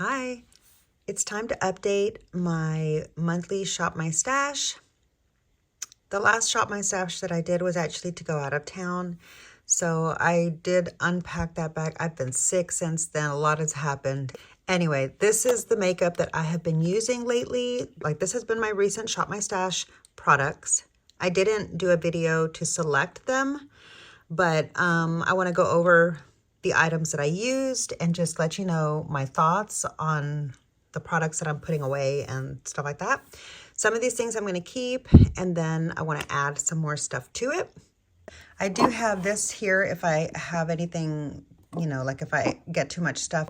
Hi, it's time to update my monthly Shop My Stash. The last Shop My Stash that I did was actually to go out of town. So I did unpack that bag. I've been sick since then. A lot has happened. Anyway, this is the makeup that I have been using lately. Like, this has been my recent Shop My Stash products. I didn't do a video to select them, but I want to go over the items that I used and just let you know my thoughts on the products that I'm putting away and stuff like that. Some of these things I'm going to keep, and then I want to add some more stuff to it. I do have this here if I have anything, you know, like if I get too much stuff.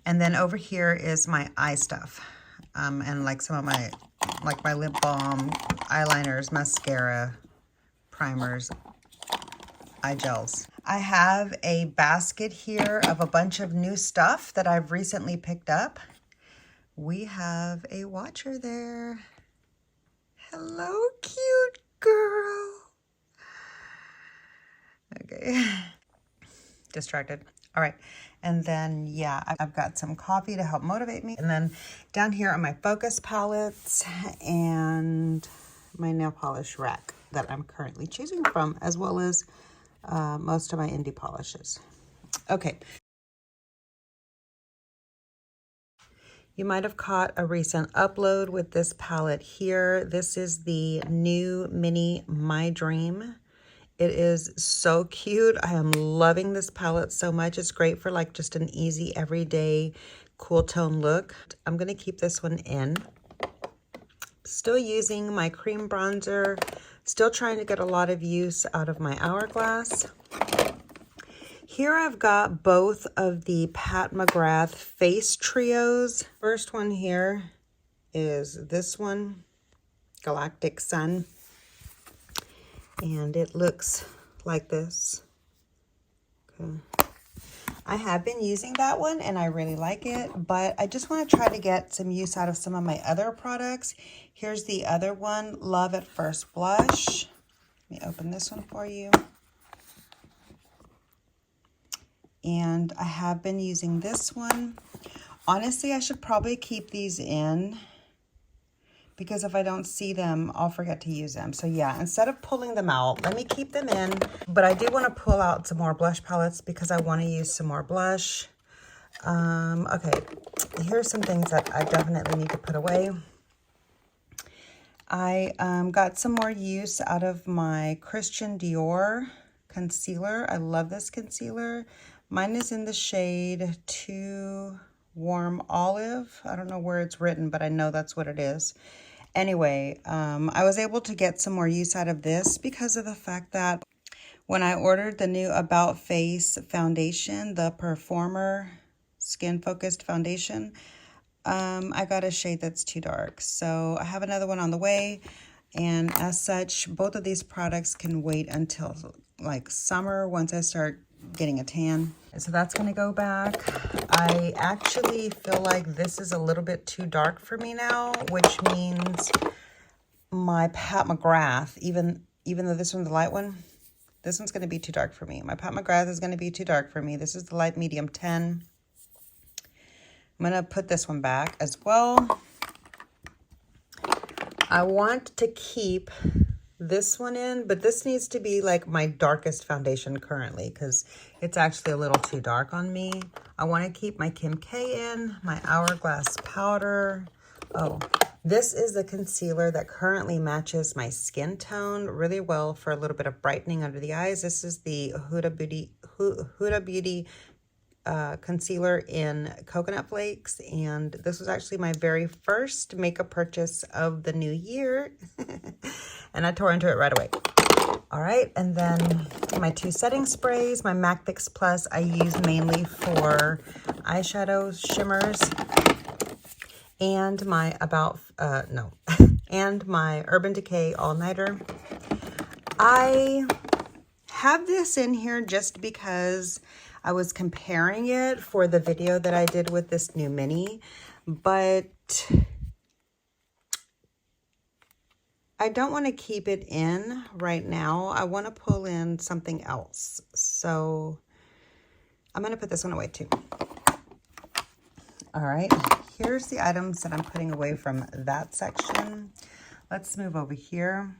And then over here is my eye stuff, and like some of my, like my lip balm, eyeliners, mascara, primers, eye gels. I have a basket here of a bunch of new stuff that I've recently picked up. We have a watcher there. Hello, cute girl. Okay, distracted. All right, and then yeah, I've got some coffee to help motivate me. And then down here are my focus palettes and my nail polish rack that I'm currently choosing from, as well as most of my indie polishes. Okay. You might have caught a recent upload with this palette here. This is the new Mini My Dream. It is so cute. I am loving this palette so much. It's great for like just an easy everyday cool tone look. I'm gonna keep this one in. Still using my cream bronzer. Still trying to get a lot of use out of my Hourglass. Here I've got both of the Pat McGrath face trios. First one here is this one, Galactic Sun. And it looks like this. Okay. I have been using that one and I really like it, but I just want to try to get some use out of some of my other products. Here's the other one, Love at First Blush. Let me open this one for you. And I have been using this one. Honestly, I should probably keep these in because if I don't see them, I'll forget to use them. So yeah, instead of pulling them out, let me keep them in. But I do want to pull out some more blush palettes because I want to use some more blush. Okay, here's some things that I definitely need to put away. I got some more use out of my Christian Dior concealer. I love this concealer. Mine is in the shade Too Warm Olive. I don't know where it's written, but I know that's what it is. Anyway, I was able to get some more use out of this because of the fact that when I ordered the new About Face foundation, the Performer Skin Focused Foundation, I got a shade that's too dark. So I have another one on the way. And as such, both of these products can wait until like summer once I start getting a tan. So that's going to go back. I actually feel like this is a little bit too dark for me now, which means my Pat McGrath, even though this one's the light one, this one's going to be too dark for me. My Pat McGrath is going to be too dark for me. This is the light medium 10. I'm going to put this one back as well. I want to keep this one in, but this needs to be like my darkest foundation currently because it's actually a little too dark on me. I want to keep my Kim K in, my Hourglass powder. Oh, this is the concealer that currently matches my skin tone really well for a little bit of brightening under the eyes. This is the Huda Beauty concealer in Coconut Flakes, and this was actually my very first makeup purchase of the new year. And I tore into it right away. All right, and then my two setting sprays, my MAC Fix Plus, I use mainly for eyeshadow shimmers, and my and my Urban Decay All Nighter. I have this in here just because I was comparing it for the video that I did with this new mini, but I don't want to keep it in right now. I want to pull in something else. So I'm going to put this one away too. All right, here's the items that I'm putting away from that section. Let's move over here.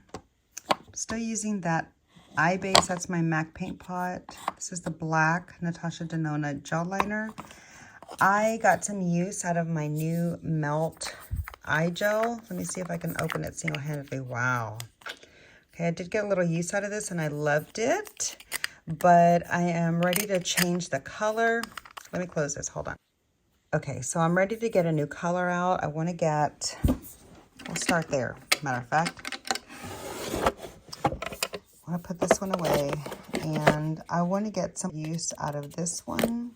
Still using that eye base. That's my MAC paint pot. This is the black Natasha Denona gel liner. I got some use out of my new Melt eye gel. Let me see if I can open it single-handedly. Wow. Okay, I did get a little use out of this and I loved it, but I am ready to change the color. Let me close this, hold on. Okay, so I'm ready to get a new color out. I want to get, we'll start there, matter of fact. I want to put this one away, and I want to get some use out of this one.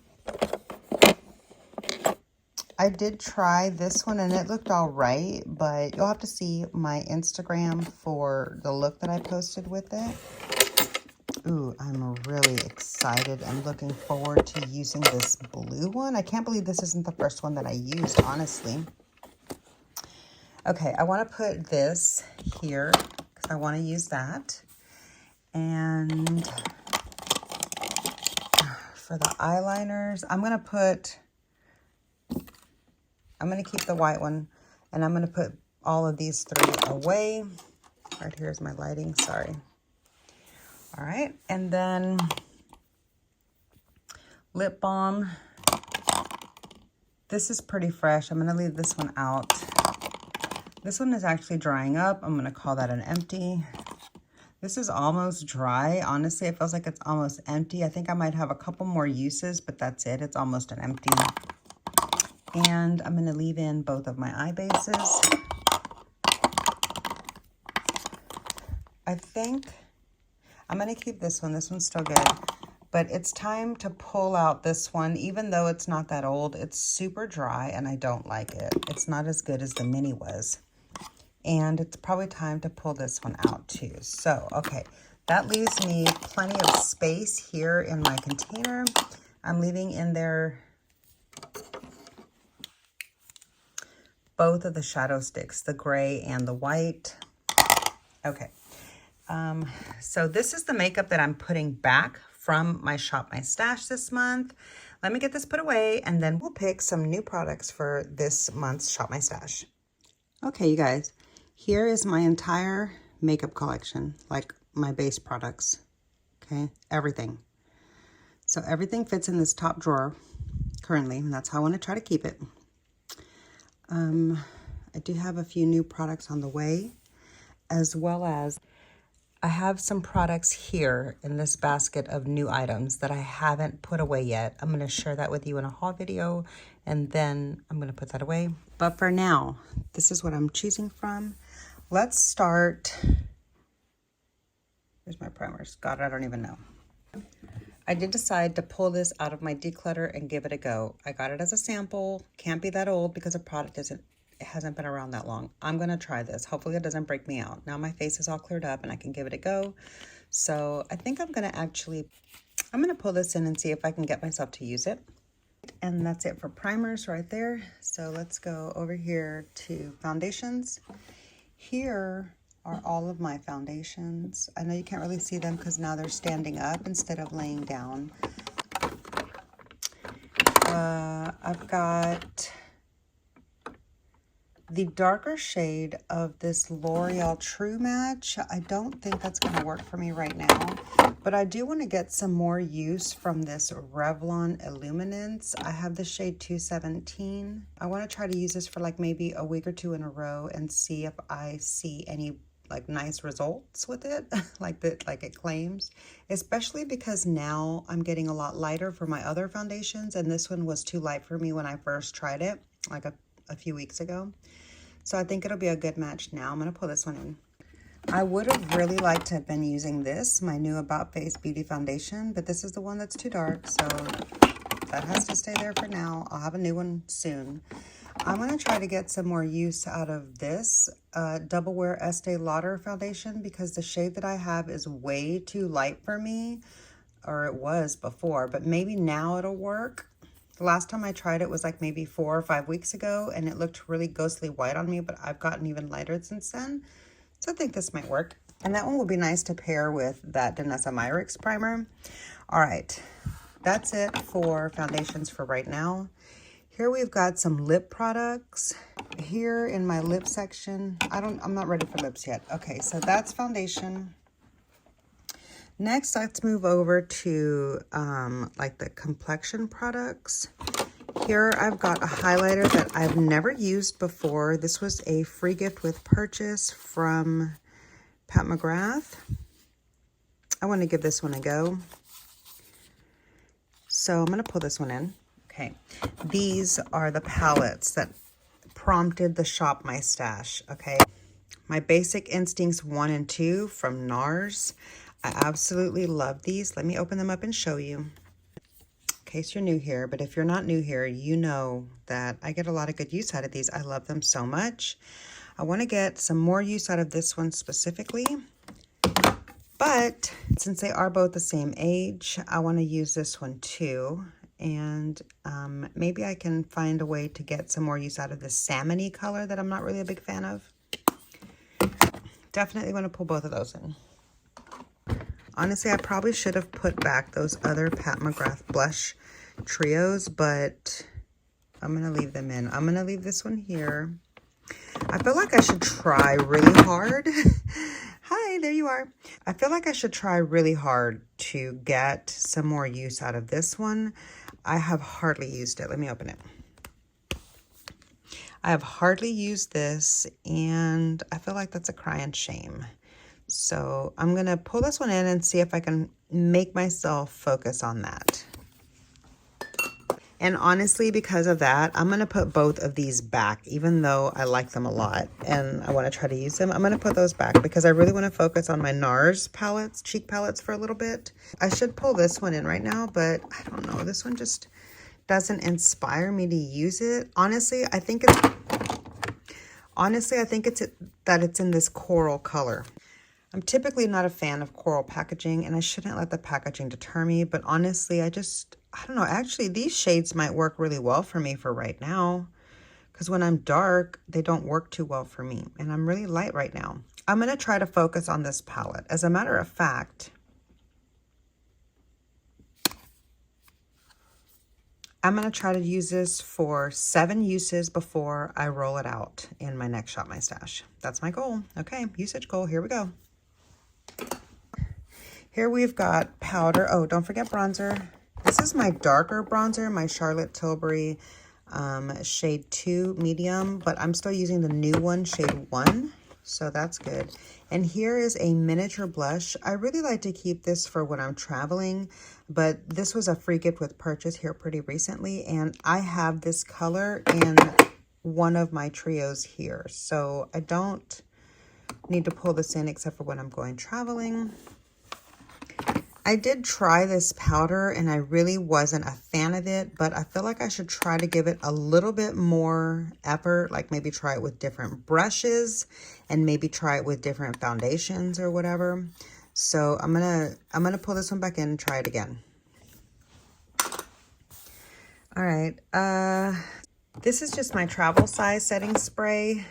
I did try this one, and it looked all right, but you'll have to see my Instagram for the look that I posted with it. Ooh, I'm really excited and looking forward to using this blue one. I can't believe this isn't the first one that I used, honestly. Okay, I want to put this here because I want to use that. And for the eyeliners, I'm going to keep the white one, and I'm going to put all of these three away. Right here's my lighting, sorry. All right, and then lip balm. This is pretty fresh. I'm going to leave this one out. This one is actually drying up. I'm going to call that an empty. This is almost dry. Honestly, it feels like it's almost empty. I think I might have a couple more uses, but that's it. It's almost an empty. And I'm going to leave in both of my eye bases. I think I'm going to keep this one. This one's still good. But it's time to pull out this one. Even though it's not that old, it's super dry and I don't like it. It's not as good as the mini was. And it's probably time to pull this one out too. So, okay, that leaves me plenty of space here in my container. I'm leaving in there both of the shadow sticks, the gray and the white. Okay, so this is the makeup that I'm putting back from my Shop My Stash this month. Let me get this put away and then we'll pick some new products for this month's Shop My Stash. Okay, you guys. Here is my entire makeup collection, like my base products, okay? Everything. So everything fits in this top drawer currently, and that's how I want to try to keep it. I do have a few new products on the way, as well as I have some products here in this basket of new items that I haven't put away yet. I'm going to share that with you in a haul video, and then I'm going to put that away. But for now, this is what I'm choosing from. Let's start. Here's my primers. God, I don't even know. I did decide to pull this out of my declutter and give it a go. I got it as a sample. Can't be that old because the product hasn't been around that long. I'm going to try this. Hopefully it doesn't break me out. Now my face is all cleared up and I can give it a go. So I think I'm going to pull this in and see if I can get myself to use it. And that's it for primers right there. So let's go over here to foundations. Here are all of my foundations. I know you can't really see them because now they're standing up instead of laying down. I've got the darker shade of this L'Oreal True Match. I don't think that's going to work for me right now, but I do want to get some more use from this Revlon Illuminance. I have the shade 217. I want to try to use this for like maybe a week or two in a row and see if I see any like nice results with it, like it claims, especially because now I'm getting a lot lighter for my other foundations, and this one was too light for me when I first tried it, like a few weeks ago. So I think it'll be a good match now. I'm going to pull this one in. I would have really liked to have been using this, my new About Face Beauty Foundation, but this is the one that's too dark, so that has to stay there for now. I'll have a new one soon. I'm going to try to get some more use out of this Double Wear Estee Lauder foundation because the shade that I have is way too light for me, or it was before, but maybe now it'll work. The last time I tried it was like maybe 4 or 5 weeks ago, and it looked really ghostly white on me, but I've gotten even lighter since then. So I think this might work. And that one will be nice to pair with that Danessa Myricks primer. All right, that's it for foundations for right now. Here we've got some lip products. Here in my lip section, I'm not ready for lips yet. Okay, so that's foundation. Next, let's move over to like the complexion products. Here I've got a highlighter that I've never used before. This was a free gift with purchase from Pat McGrath. I want to give this one a go. So I'm going to pull this one in. Okay, these are the palettes that prompted the Shop My Stash. Okay, my Basic Instincts 1 and 2 from Nars. I absolutely love these. Let me open them up and show you. In case you're new here, but if you're not new here, you know that I get a lot of good use out of these. I love them so much. I want to get some more use out of this one specifically, but since they are both the same age, I want to use this one too. And maybe I can find a way to get some more use out of this salmon-y color that I'm not really a big fan of. Definitely want to pull both of those in. Honestly, I probably should have put back those other Pat McGrath blush trios, but I'm going to leave them in. I'm going to leave this one here. I feel like I should try really hard. Hi, there you are. I feel like I should try really hard to get some more use out of this one. I have hardly used it. Let me open it. I have hardly used this, and I feel like that's a crying shame. So I'm going to pull this one in and see if I can make myself focus on that. And honestly, because of that, I'm going to put both of these back, even though I like them a lot and I want to try to use them. I'm going to put those back because I really want to focus on my Nars palettes, cheek palettes for a little bit. I should pull this one in right now, but I don't know. This one just doesn't inspire me to use it. Honestly, I think it's that it's in this coral color. I'm typically not a fan of coral packaging, and I shouldn't let the packaging deter me, but honestly, I don't know. Actually, these shades might work really well for me for right now, because when I'm dark, they don't work too well for me, and I'm really light right now. I'm going to try to focus on this palette. As a matter of fact, I'm going to try to use this for 7 uses before I roll it out in my next Shop My Stash. That's my goal. Okay, usage goal. Here we go. Here we've got powder. Oh, don't forget bronzer. This is my darker bronzer, my Charlotte Tilbury shade 2 medium, but I'm still using the new one, shade 1. So that's good. And here is a miniature blush. I really like to keep this for when I'm traveling, but this was a free gift with purchase here pretty recently, and I have this color in one of my trios here. So I don't need to pull this in except for when I'm going traveling. I did try this powder and I really wasn't a fan of it, but I feel like I should try to give it a little bit more effort, like maybe try it with different brushes and maybe try it with different foundations or whatever. So I'm gonna pull this one back in and try it again. All right, this is just my travel size setting spray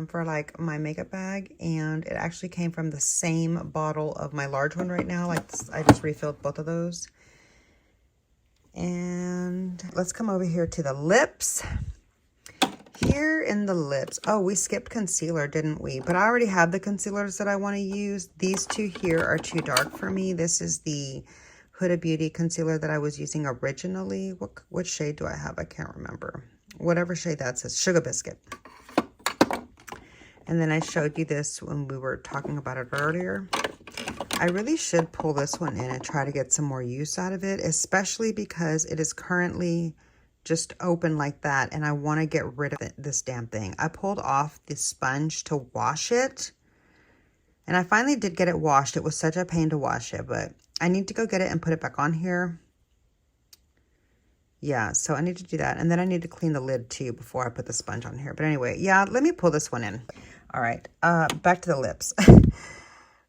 for like my makeup bag, and it actually came from the same bottle of my large one right now. Like I just refilled both of those. And let's come over here to the lips. Here in the lips, oh, we skipped concealer, didn't we? But I already have the concealers that I want to use. These two here are too dark for me. This is the Huda Beauty concealer that I was using originally. What shade do I have? I can't remember. Whatever shade that says, Sugar Biscuit. And then I showed you this when we were talking about it earlier. I really should pull this one in and try to get some more use out of it, especially because it is currently just open like that, and I want to get rid of this damn thing. I pulled off the sponge to wash it, and I finally did get it washed. It was such a pain to wash it, but I need to go get it and put it back on here. Yeah, so I need to do that, and then I need to clean the lid too before I put the sponge on here. But anyway, yeah, let me pull this one in. All right, back to the lips.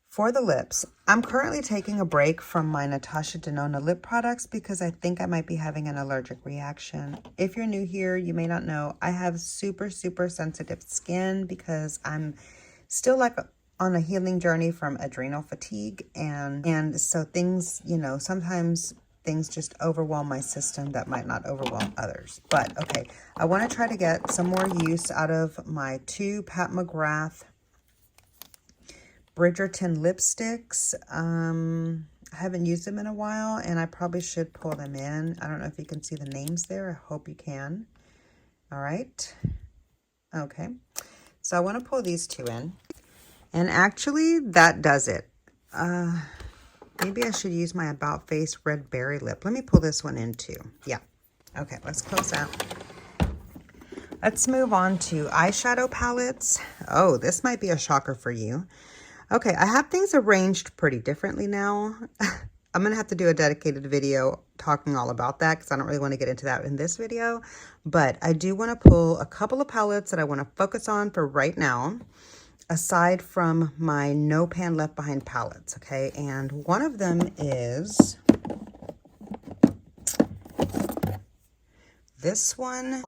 For the lips, I'm currently taking a break from my Natasha Denona lip products because I think I might be having an allergic reaction. If you're new here, you may not know, I have super, super sensitive skin because I'm still like on a healing journey from adrenal fatigue. And so things, you know, sometimes things just overwhelm my system that might not overwhelm others. But okay, I want to try to get some more use out of my 2 Pat McGrath Bridgerton lipsticks. I haven't used them in a while, and I probably should pull them in. I don't know if you can see the names there. I hope you can. All right. Okay. So I want to pull these 2 in. And actually, that does it. Maybe I should use my About Face Red Berry Lip. Let me pull this one in too. Yeah. Okay, let's close that. Let's move on to eyeshadow palettes. Oh, this might be a shocker for you. Okay, I have things arranged pretty differently now. I'm going to have to do a dedicated video talking all about that because I don't really want to get into that in this video. But I do want to pull a couple of palettes that I want to focus on for right now, aside from my No Pan Left Behind palettes, okay? And one of them is this one.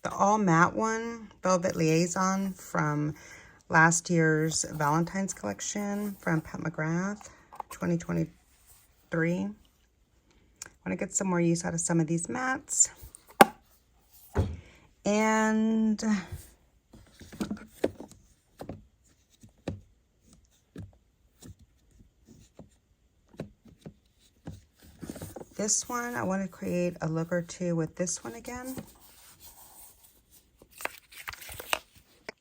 The all matte one, Velvet Liaison from last year's Valentine's collection from Pat McGrath, 2023. I want to get some more use out of some of these mattes. And this one, I want to create a look or two with this one again.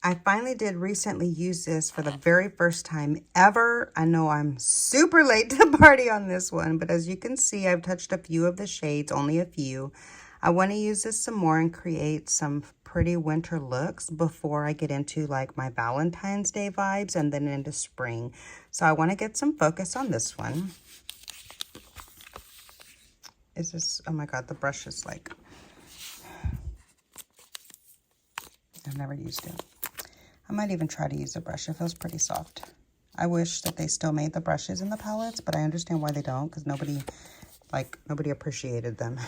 I finally did recently use this for the very first time ever. I know I'm super late to the party on this one, but as you can see, I've touched a few of the shades, only a few. I want to use this some more and create some pretty winter looks before I get into like my Valentine's Day vibes and then into spring. So I want to get some focus on this one. Is this, oh my God, the brush is like, I've never used it. I might even try to use a brush. It feels pretty soft. I wish that they still made the brushes in the palettes, but I understand why they don't, because nobody appreciated them.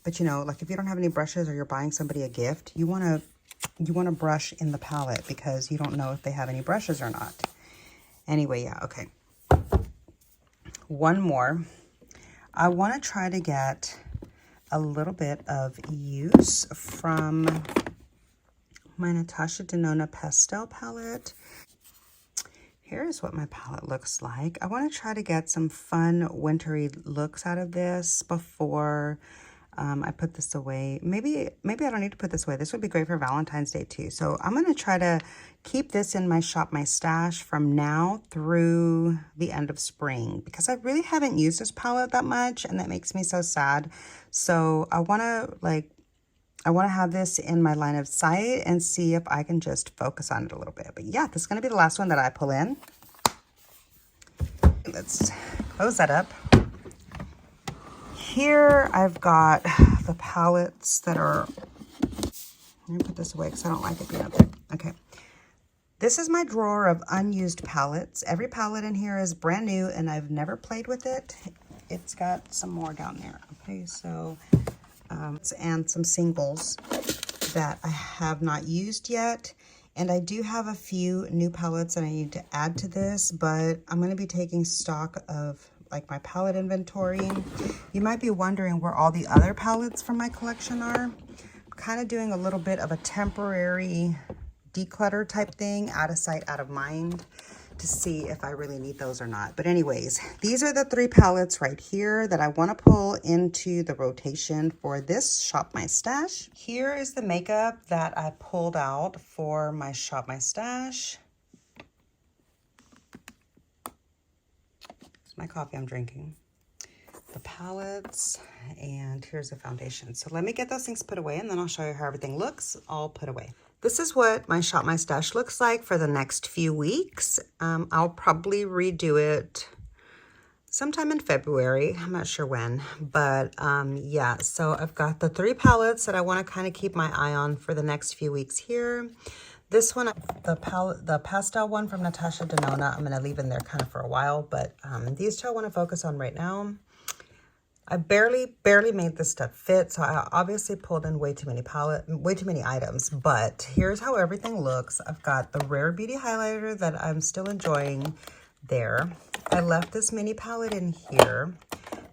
But you know, like if you don't have any brushes or you're buying somebody a gift, you want to brush in the palette because you don't know if they have any brushes or not. Anyway, yeah, okay. One more. I want to try to get a little bit of use from my Natasha Denona Pastel palette. Here's what my palette looks like. I want to try to get some fun wintry looks out of this before I put this away. Maybe I don't need to put this away. This would be great for Valentine's Day too. So I'm going to try to keep this in my Shop My Stash from now through the end of spring because I really haven't used this palette that much and that makes me so sad. So I want to have this in my line of sight and see if I can just focus on it a little bit. But yeah, this is going to be the last one that I pull in. Let's close that up. Here I've got the palettes that are, let me put this away because I don't like it being up there. Okay. This is my drawer of unused palettes. Every palette in here is brand new and I've never played with it. It's got some more down there. Okay, so and some singles that I have not used yet. And I do have a few new palettes that I need to add to this, but I'm going to be taking stock of like my palette inventory. You might be wondering where all the other palettes from my collection are. I'm kind of doing a little bit of a temporary declutter type thing, out of sight, out of mind, to see if I really need those or not. But anyways, these are the 3 palettes right here that I want to pull into the rotation for this Shop My Stash. Here is the makeup that I pulled out for my Shop My Stash. It's my coffee I'm drinking. The palettes, and here's the foundation. So let me get those things put away and then I'll show you how everything looks all put away. This is what my Shop My Stash looks like for the next few weeks. I'll probably redo it sometime in February. I'm not sure when, but yeah, so I've got the 3 palettes that I want to kind of keep my eye on for the next few weeks here. This one, the pastel one from Natasha Denona, I'm going to leave in there kind of for a while, but these 2 I want to focus on right now. I barely made this stuff fit, so I obviously pulled in way too many items, but here's how everything looks. I've got the Rare Beauty highlighter that I'm still enjoying, there. I left this mini palette in here.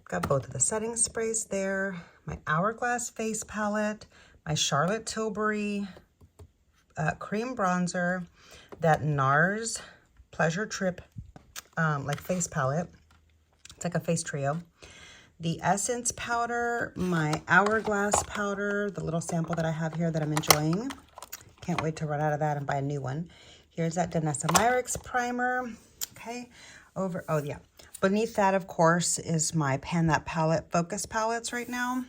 Got both of the setting sprays there, my Hourglass face palette, my Charlotte Tilbury cream bronzer, that Nars Pleasure Trip like face palette. It's like a face trio. The Essence powder, my Hourglass powder, the little sample that I have here that I'm enjoying. Can't wait to run out of that and buy a new one. Here's that Danessa Myricks primer. Okay, oh yeah. Beneath that, of course, is my Pan That Palette Focus palettes right now.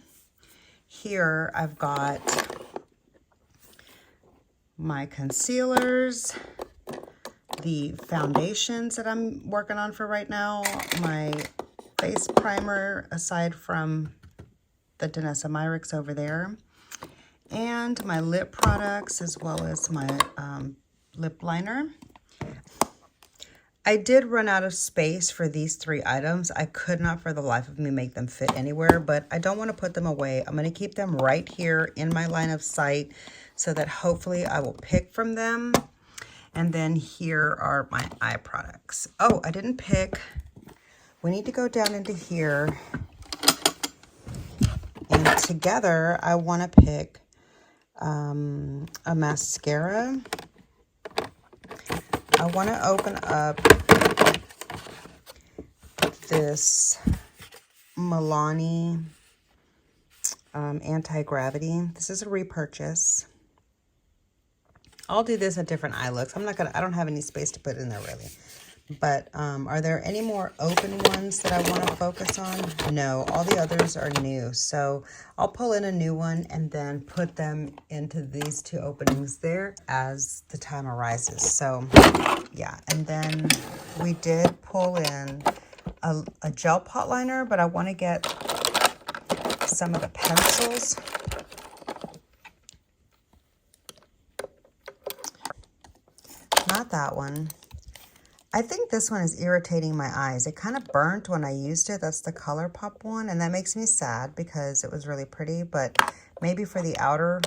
Here I've got my concealers, the foundations that I'm working on for right now, my face primer aside from the Danessa Myricks over there, and my lip products as well as my lip liner. I did run out of space for these 3 items. I could not for the life of me make them fit anywhere, but I don't want to put them away. I'm going to keep them right here in my line of sight so that hopefully I will pick from them. And then here are my eye products. Oh, I didn't pick. We need to go down into here. And together, I want to pick a mascara. I want to open up this Milani anti-gravity. This is a repurchase. I'll do this at different eye looks. I don't have any space to put in there really. But are there any more open ones that I want to focus on? No, all the others are new. So I'll pull in a new one and then put them into these 2 openings there as the time arises. So yeah, and then we did pull in a gel pot liner, but I want to get some of the pencils. Not that one. I think this one is irritating my eyes. It kind of burnt when I used it. That's the ColourPop one, and that makes me sad because it was really pretty, but maybe for the outer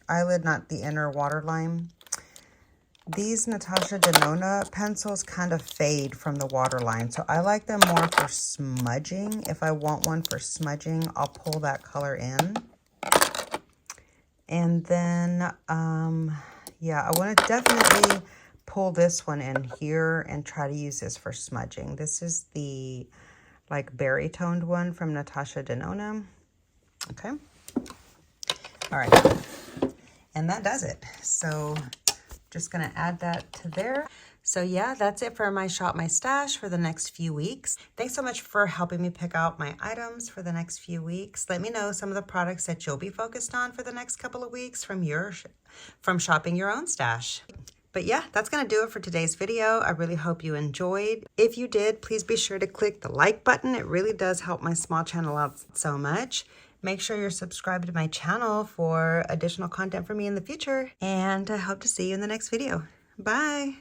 eyelid, not the inner waterline. These Natasha Denona pencils kind of fade from the waterline, so I like them more for smudging. If I want one for smudging, I'll pull that color in. And then, yeah, I want to definitely pull this one in here and try to use this for smudging. This is the like berry toned one from Natasha Denona. Okay. All right. And that does it. So just going to add that to there. So yeah, that's it for my Shop My Stash for the next few weeks. Thanks so much for helping me pick out my items for the next few weeks. Let me know some of the products that you'll be focused on for the next couple of weeks from shopping your own stash. But yeah, that's going to do it for today's video. I really hope you enjoyed. If you did, please be sure to click the like button. It really does help my small channel out so much. Make sure you're subscribed to my channel for additional content from me in the future. And I hope to see you in the next video. Bye.